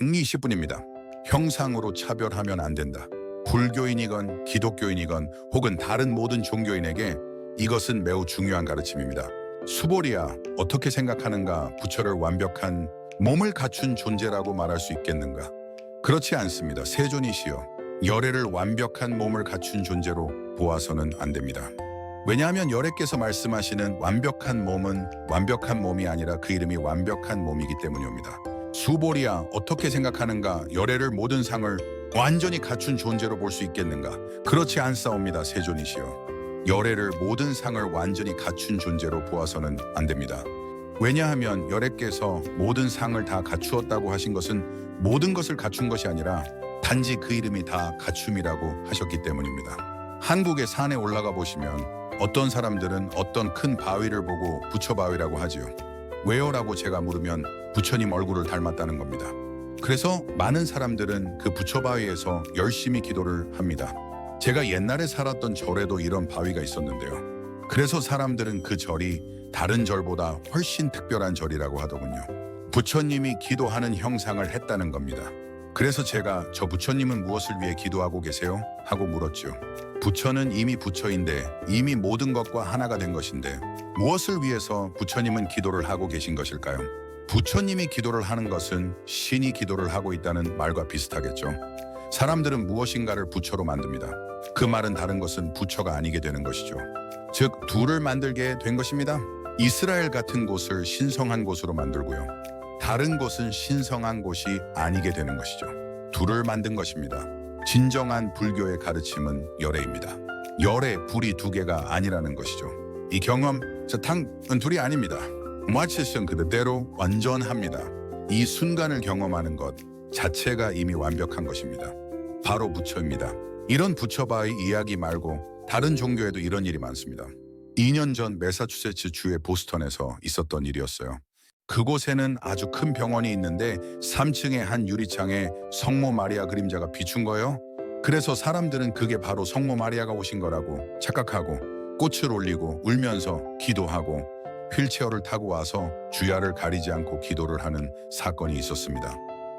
20분입니다. 형상으로 차별하면 안 된다. 불교인이건 기독교인이건 혹은 다른 모든 종교인에게 이것은 매우 중요한 가르침입니다. 수보리야, 어떻게 생각하는가? 부처를 완벽한 몸을 갖춘 존재라고 말할 수 있겠는가? 그렇지 않습니다. 세존이시여, 열애를 완벽한 몸을 갖춘 존재로 보아서는 안 됩니다. 왜냐하면 열애께서 말씀하시는 완벽한 몸은 완벽한 몸이 아니라 그 이름이 완벽한 몸이기 때문입니다. 수보리야, 어떻게 생각하는가? 열애를 모든 상을 완전히 갖춘 존재로 볼 수 있겠는가? 그렇지 않사옵니다. 세존이시여, 열애를 모든 상을 완전히 갖춘 존재로 보아서는 안 됩니다. 왜냐하면 열애께서 모든 상을 다 갖추었다고 하신 것은 모든 것을 갖춘 것이 아니라 단지 그 이름이 다 갖춤이라고 하셨기 때문입니다. 한국의 산에 올라가 보시면 어떤 사람들은 어떤 큰 바위를 보고 부처바위라고 하지요. 왜요? 라고 제가 물으면 부처님 얼굴을 닮았다는 겁니다. 그래서 많은 사람들은 그 부처바위에서 열심히 기도를 합니다. 제가 옛날에 살았던 절에도 이런 바위가 있었는데요. 그래서 사람들은 그 절이 다른 절보다 훨씬 특별한 절이라고 하더군요. 부처님이 기도하는 형상을 했다는 겁니다. 그래서 제가 저 부처님은 무엇을 위해 기도하고 계세요? 하고 물었죠. 부처는 이미 부처인데 이미 모든 것과 하나가 된 것인데 무엇을 위해서 부처님은 기도를 하고 계신 것일까요? 부처님이 기도를 하는 것은 신이 기도를 하고 있다는 말과 비슷하겠죠. 사람들은 무엇인가를 부처로 만듭니다. 그 말은 다른 것은 부처가 아니게 되는 것이죠. 즉, 둘을 만들게 된 것입니다. 이스라엘 같은 곳을 신성한 곳으로 만들고요. 다른 곳은 신성한 곳이 아니게 되는 것이죠. 둘을 만든 것입니다. 진정한 불교의 가르침은 열애입니다. 열애, 불이 두 개가 아니라는 것이죠. 이 경험, 당은 둘이 아닙니다. 마치성 그대로 완전합니다. 이 순간을 경험하는 것 자체가 이미 완벽한 것입니다. 바로 부처입니다. 이런 부처바의 이야기 말고 다른 종교에도 이런 일이 많습니다. 2년 전 매사추세츠 주의 보스턴에서 있었던 일이었어요. 그곳에는 아주 큰 병원이 있는데 3층의 한 유리창에 성모 마리아 그림자가 비춘 거예요. 그래서 사람들은 그게 바로 성모 마리아가 오신 거라고 착각하고 꽃을 올리고 울면서 기도하고 휠체어를 타고 와서 주야를 가리지 않고 기도를 하는 사건이 있었습니다.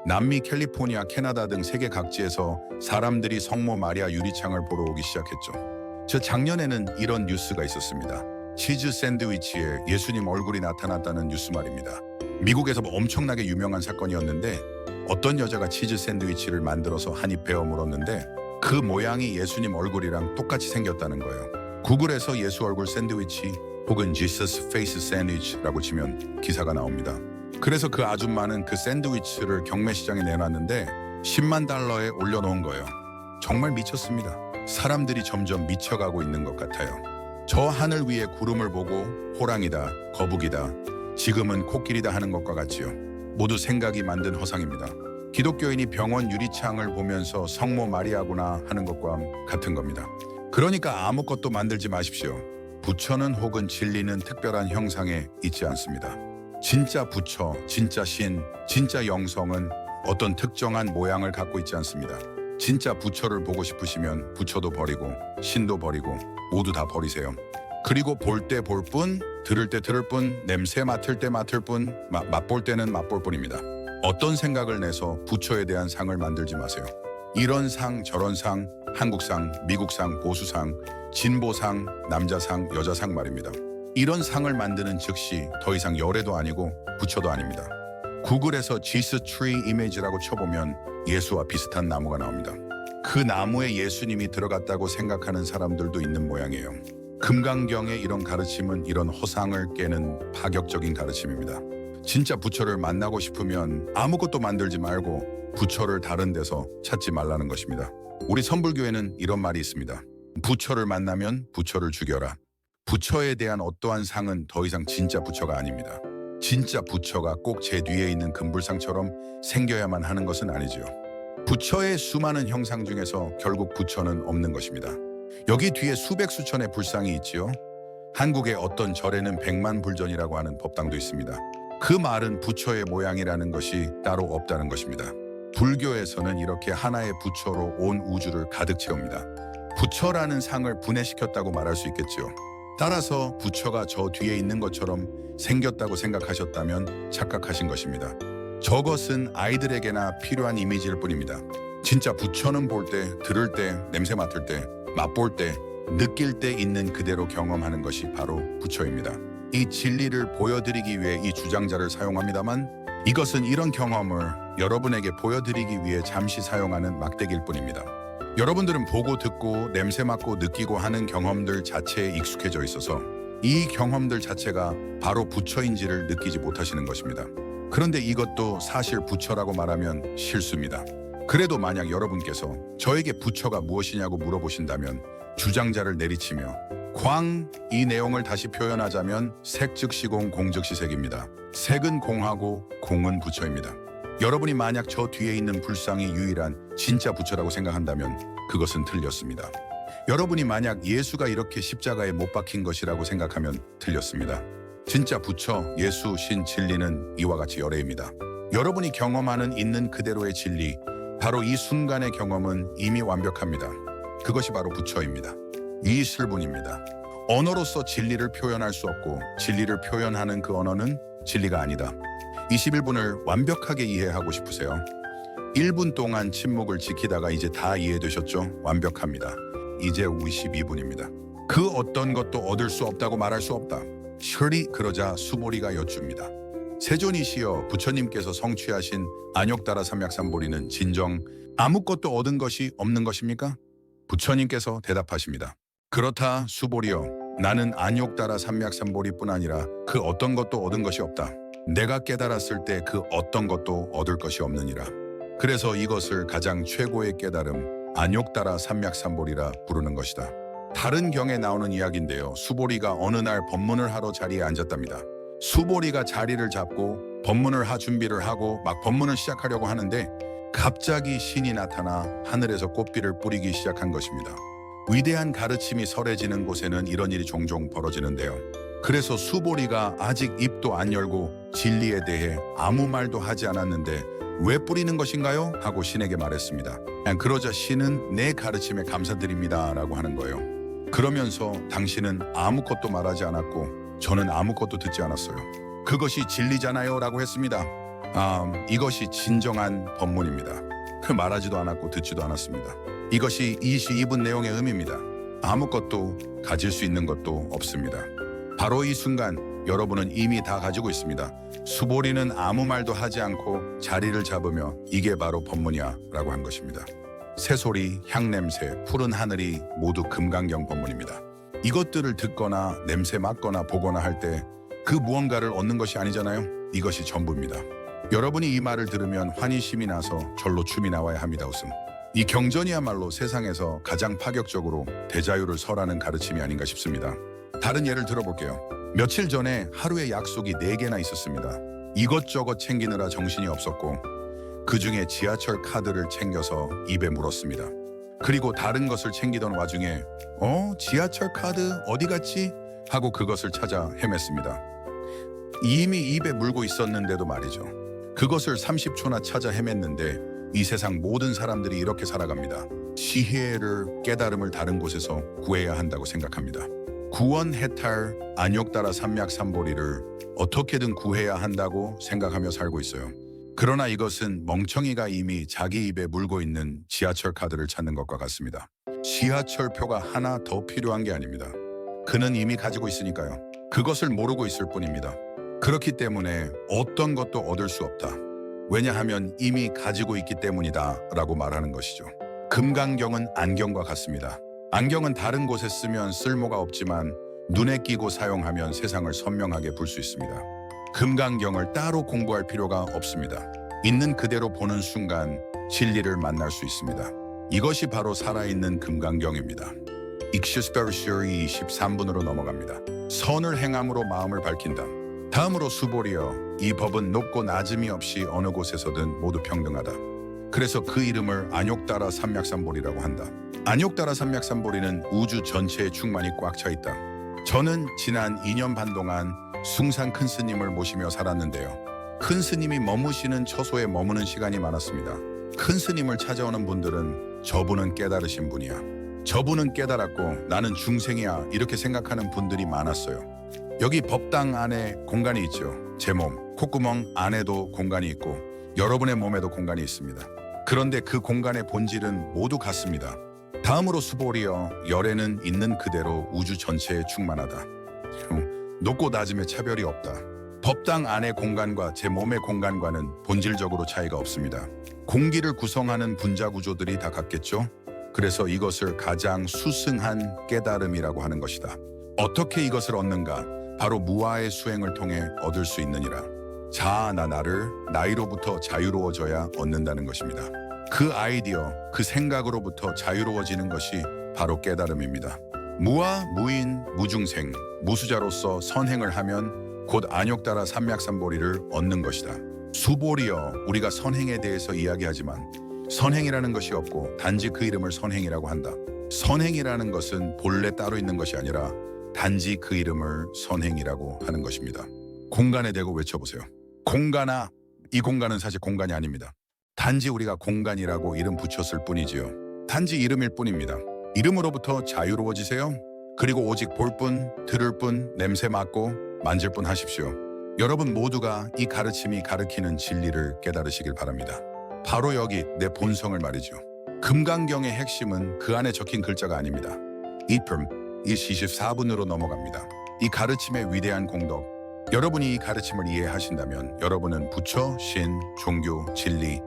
남미, 캘리포니아, 캐나다 등 세계 각지에서 사람들이 성모 마리아 유리창을 보러 오기 시작했죠. 저 작년에는 이런 뉴스가 있었습니다. 치즈 샌드위치에 예수님 얼굴이 나타났다는 뉴스 말입니다. 미국에서 엄청나게 유명한 사건이었는데 어떤 여자가 치즈 샌드위치를 만들어서 한 입 베어 물었는데 그 모양이 예수님 얼굴이랑 똑같이 생겼다는 거예요. 구글에서 예수 얼굴 샌드위치 혹은 Jesus Face Sandwich라고 치면 기사가 나옵니다. 그래서 그 아줌마는 그 샌드위치를 경매시장에 내놨는데 10만 달러에 올려놓은 거예요. 정말 미쳤습니다. 사람들이 점점 미쳐가고 있는 것 같아요. 저 하늘 위에 구름을 보고 호랑이다, 거북이다, 지금은 코끼리다 하는 것과 같지요. 모두 생각이 만든 허상입니다. 기독교인이 병원 유리창을 보면서 성모 마리아구나 하는 것과 같은 겁니다. 그러니까 아무것도 만들지 마십시오. 부처는 혹은 진리는 특별한 형상에 있지 않습니다. 진짜 부처, 진짜 신, 진짜 영성은 어떤 특정한 모양을 갖고 있지 않습니다. 진짜 부처를 보고 싶으시면 부처도 버리고 신도 버리고 모두 다 버리세요. 그리고 볼 때 볼 뿐, 들을 때 들을 뿐, 냄새 맡을 때 맡을 뿐, 맛볼 때는 맛볼 뿐입니다. 어떤 생각을 내서 부처에 대한 상을 만들지 마세요. 이런 상, 저런 상, 한국상, 미국상, 보수상, 진보상, 남자상, 여자상 말입니다. 이런 상을 만드는 즉시 더 이상 열애도 아니고 부처도 아닙니다. 구글에서 Jesus Tree Image라고 쳐보면 예수와 비슷한 나무가 나옵니다. 그 나무에 예수님이 들어갔다고 생각하는 사람들도 있는 모양이에요. 금강경의 이런 가르침은 이런 허상을 깨는 파격적인 가르침입니다. 진짜 부처를 만나고 싶으면 아무것도 만들지 말고 부처를 다른 데서 찾지 말라는 것입니다. 우리 선불교에는 이런 말이 있습니다. 부처를 만나면 부처를 죽여라. 부처에 대한 어떠한 상은 더 이상 진짜 부처가 아닙니다. 진짜 부처가 꼭 제 뒤에 있는 금불상처럼 생겨야만 하는 것은 아니지요. 부처의 수많은 형상 중에서 결국 부처는 없는 것입니다. 여기 뒤에 수백 수천의 불상이 있지요. 한국의 어떤 절에는 100만 불전이라고 하는 법당도 있습니다. 그 말은 부처의 모양이라는 것이 따로 없다는 것입니다. 불교에서는 이렇게 하나의 부처로 온 우주를 가득 채웁니다. 부처라는 상을 분해시켰다고 말할 수 있겠지요. 따라서 부처가 저 뒤에 있는 것처럼 생겼다고 생각하셨다면 착각하신 것입니다. 저것은 아이들에게나 필요한 이미지일 뿐입니다. 진짜 부처는 볼 때, 들을 때, 냄새 맡을 때, 맛볼 때, 느낄 때 있는 그대로 경험하는 것이 바로 부처입니다. 이 진리를 보여드리기 위해 이 주장자를 사용합니다만 이것은 이런 경험을 여러분에게 보여드리기 위해 잠시 사용하는 막대기일 뿐입니다. 여러분들은 보고 듣고 냄새 맡고 느끼고 하는 경험들 자체에 익숙해져 있어서 이 경험들 자체가 바로 부처인지를 느끼지 못하시는 것입니다. 그런데 이것도 사실 부처라고 말하면 실수입니다. 그래도 만약 여러분께서 저에게 부처가 무엇이냐고 물어보신다면 주장자를 내리치며 이 내용을 다시 표현하자면 색 즉시 공, 공 즉시 색입니다. 색은 공하고 공은 부처입니다. 여러분이 만약 저 뒤에 있는 불상이 유일한 진짜 부처라고 생각한다면 그것은 틀렸습니다. 여러분이 만약 예수가 이렇게 십자가에 못 박힌 것이라고 생각하면 틀렸습니다. 진짜 부처, 예수, 신, 진리는 이와 같이 열애입니다. 여러분이 경험하는 있는 그대로의 진리, 바로 이 순간의 경험은 이미 완벽합니다. 그것이 바로 부처입니다. 이실분입니다. 언어로서 진리를 표현할 수 없고 진리를 표현하는 그 언어는 진리가 아니다. 21분을 완벽하게 이해하고 싶으세요? 1분 동안 침묵을 지키다가 이제 다 이해되셨죠? 완벽합니다. 이제 52분입니다. 그 어떤 것도 얻을 수 없다고 말할 수 없다. 셔리 그러자 수보리가 여쭙니다. 세존이시여, 부처님께서 성취하신 안욕다라 삼약삼보리는 진정 아무것도 얻은 것이 없는 것입니까? 부처님께서 대답하십니다. 그렇다 수보리여, 나는 안욕다라 삼약삼보리뿐 아니라 그 어떤 것도 얻은 것이 없다. 내가 깨달았을 때 그 어떤 것도 얻을 것이 없느니라. 그래서 이것을 가장 최고의 깨달음 안욕다라 삼약삼보리라 부르는 것이다. 다른 경에 나오는 이야기인데요. 수보리가 어느 날 법문을 하러 자리에 앉았답니다. 수보리가 자리를 잡고 법문을 준비를 하고 막 법문을 시작하려고 하는데 갑자기 신이 나타나 하늘에서 꽃비를 뿌리기 시작한 것입니다. 위대한 가르침이 설해지는 곳에는 이런 일이 종종 벌어지는데요. 그래서 수보리가 아직 입도 안 열고 진리에 대해 아무 말도 하지 않았는데 왜 뿌리는 것인가요? 하고 신에게 말했습니다. 그러자 신은 내 가르침에 감사드립니다 라고 하는 거예요. 그러면서 당신은 아무것도 말하지 않았고 저는 아무것도 듣지 않았어요. 그것이 진리잖아요 라고 했습니다. 이것이 진정한 법문입니다. 말하지도 않았고 듣지도 않았습니다. 이것이 22분 내용의 의미입니다. 아무것도 가질 수 있는 것도 없습니다. 바로 이 순간 여러분은 이미 다 가지고 있습니다. 수보리는 아무 말도 하지 않고 자리를 잡으며 이게 바로 법문이야 라고 한 것입니다. 새소리, 향냄새, 푸른 하늘이 모두 금강경 법문입니다. 이것들을 듣거나 냄새 맡거나 보거나 할 때 그 무언가를 얻는 것이 아니잖아요. 이것이 전부입니다. 여러분이 이 말을 들으면 환희심이 나서 절로 춤이 나와야 합니다. 웃음. 이 경전이야말로 세상에서 가장 파격적으로 대자유를 설하는 가르침이 아닌가 싶습니다. 다른 예를 들어볼게요. 며칠 전에 하루에 약속이 4개나 있었습니다. 이것저것 챙기느라 정신이 없었고 그 중에 지하철 카드를 챙겨서 입에 물었습니다. 그리고 다른 것을 챙기던 와중에 지하철 카드 어디 갔지? 하고 그것을 찾아 헤맸습니다. 이미 입에 물고 있었는데도 말이죠. 그것을 30초나 찾아 헤맸는데 이 세상 모든 사람들이 이렇게 살아갑니다. 지혜를, 깨달음을 다른 곳에서 구해야 한다고 생각합니다. 구원 해탈 안욕다라 삼약삼보리를 어떻게든 구해야 한다고 생각하며 살고 있어요. 그러나 이것은 멍청이가 이미 자기 입에 물고 있는 지하철 카드를 찾는 것과 같습니다. 지하철표가 하나 더 필요한 게 아닙니다. 그는 이미 가지고 있으니까요. 그것을 모르고 있을 뿐입니다. 그렇기 때문에 어떤 것도 얻을 수 없다. 왜냐하면 이미 가지고 있기 때문이다 라고 말하는 것이죠. 금강경은 안경과 같습니다. 안경은 다른 곳에 쓰면 쓸모가 없지만 눈에 끼고 사용하면 세상을 선명하게 볼 수 있습니다. 금강경을 따로 공부할 필요가 없습니다. 있는 그대로 보는 순간 진리를 만날 수 있습니다. 이것이 바로 살아있는 금강경입니다. 익슈스페르시어리 23분으로 넘어갑니다. 선을 행함으로 마음을 밝힌다. 다음으로 수보리여, 이 법은 높고 낮음이 없이 어느 곳에서든 모두 평등하다. 그래서 그 이름을 안욕다라 삼약삼보리라고 한다. 안욕다라 삼약삼보리는 우주 전체에 충만히 꽉 차 있다. 저는 지난 2년 반 동안 숭산 큰 스님을 모시며 살았는데요. 큰 스님이 머무시는 처소에 머무는 시간이 많았습니다. 큰 스님을 찾아오는 분들은 저분은 깨달으신 분이야. 저분은 깨달았고 나는 중생이야 이렇게 생각하는 분들이 많았어요. 여기 법당 안에 공간이 있죠. 제 몸, 콧구멍 안에도 공간이 있고 여러분의 몸에도 공간이 있습니다. 그런데 그 공간의 본질은 모두 같습니다. 다음으로 수보리여, 열에는 있는 그대로 우주 전체에 충만하다. 높고 낮음의 차별이 없다. 법당 안의 공간과 제 몸의 공간과는 본질적으로 차이가 없습니다. 공기를 구성하는 분자 구조들이 다 같겠죠? 그래서 이것을 가장 수승한 깨달음이라고 하는 것이다. 어떻게 이것을 얻는가? 바로 무아의 수행을 통해 얻을 수 있느니라. 자아나 나를 나이로부터 자유로워져야 얻는다는 것입니다. 그 아이디어, 그 생각으로부터 자유로워지는 것이 바로 깨달음입니다. 무아, 무인, 무중생, 무수자로서 선행을 하면 곧 안욕따라 삼맥삼보리를 얻는 것이다. 수보리여, 우리가 선행에 대해서 이야기하지만 선행이라는 것이 없고 단지 그 이름을 선행이라고 한다. 선행이라는 것은 본래 따로 있는 것이 아니라 단지 그 이름을 선행이라고 하는 것입니다. 공간에 대고 외쳐보세요. 공간아, 이 공간은 사실 공간이 아닙니다. 단지 우리가 공간이라고 이름 붙였을 뿐이지요. 단지 이름일 뿐입니다. 이름으로부터 자유로워지세요. 그리고 오직 볼 뿐, 들을 뿐, 냄새 맡고 만질 뿐 하십시오. 여러분 모두가 이 가르침이 가르치는 진리를 깨달으시길 바랍니다. 바로 여기 내 본성을 말이죠. 금강경의 핵심은 그 안에 적힌 글자가 아닙니다. 24분으로 넘어갑니다. 이 가르침의 위대한 공덕, 여러분이 이 가르침을 이해하신다면 여러분은 부처, 신, 종교, 진리,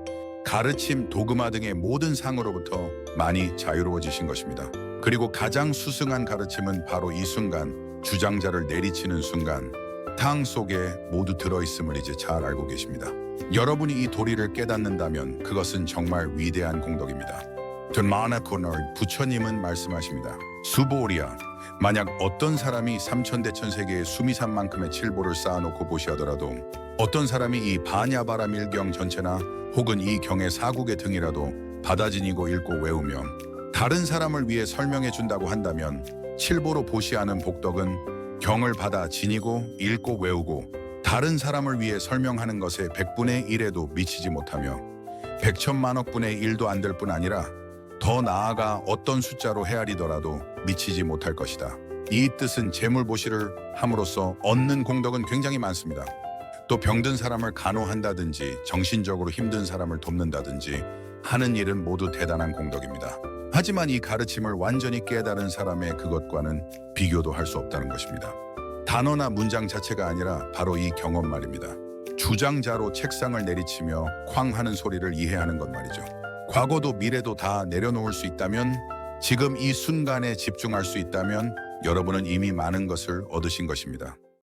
가르침, 도그마 등의 모든 상으로부터 많이 자유로워지신 것입니다. 그리고 가장 수승한 가르침은 바로 이 순간, 주장자를 내리치는 순간 탕 속에 모두 들어있음을 이제 잘 알고 계십니다. 여러분이 이 도리를 깨닫는다면 그것은 정말 위대한 공덕입니다. 드마나코너 부처님은 말씀하십니다. 수보리야, 만약 어떤 사람이 삼천대천세계에 수미산만큼의 칠보를 쌓아놓고 보시하더라도 어떤 사람이 이 반야바라밀경 전체나 혹은 이 경의 사국의 등이라도 받아 지니고 읽고 외우며 다른 사람을 위해 설명해 준다고 한다면 칠보로 보시하는 복덕은 경을 받아 지니고 읽고 외우고 다른 사람을 위해 설명하는 것에 100분의 1에도 미치지 못하며 100천만억 분의 1도 안 될 뿐 아니라 더 나아가 어떤 숫자로 헤아리더라도 미치지 못할 것이다. 이 뜻은 재물보시를 함으로써 얻는 공덕은 굉장히 많습니다. 또 병든 사람을 간호한다든지 정신적으로 힘든 사람을 돕는다든지 하는 일은 모두 대단한 공덕입니다. 하지만 이 가르침을 완전히 깨달은 사람의 그것과는 비교도 할 수 없다는 것입니다. 단어나 문장 자체가 아니라 바로 이 경험 말입니다. 주장자로 책상을 내리치며 쾅 하는 소리를 이해하는 것 말이죠. 과거도 미래도 다 내려놓을 수 있다면, 지금 이 순간에 집중할 수 있다면 여러분은 이미 많은 것을 얻으신 것입니다.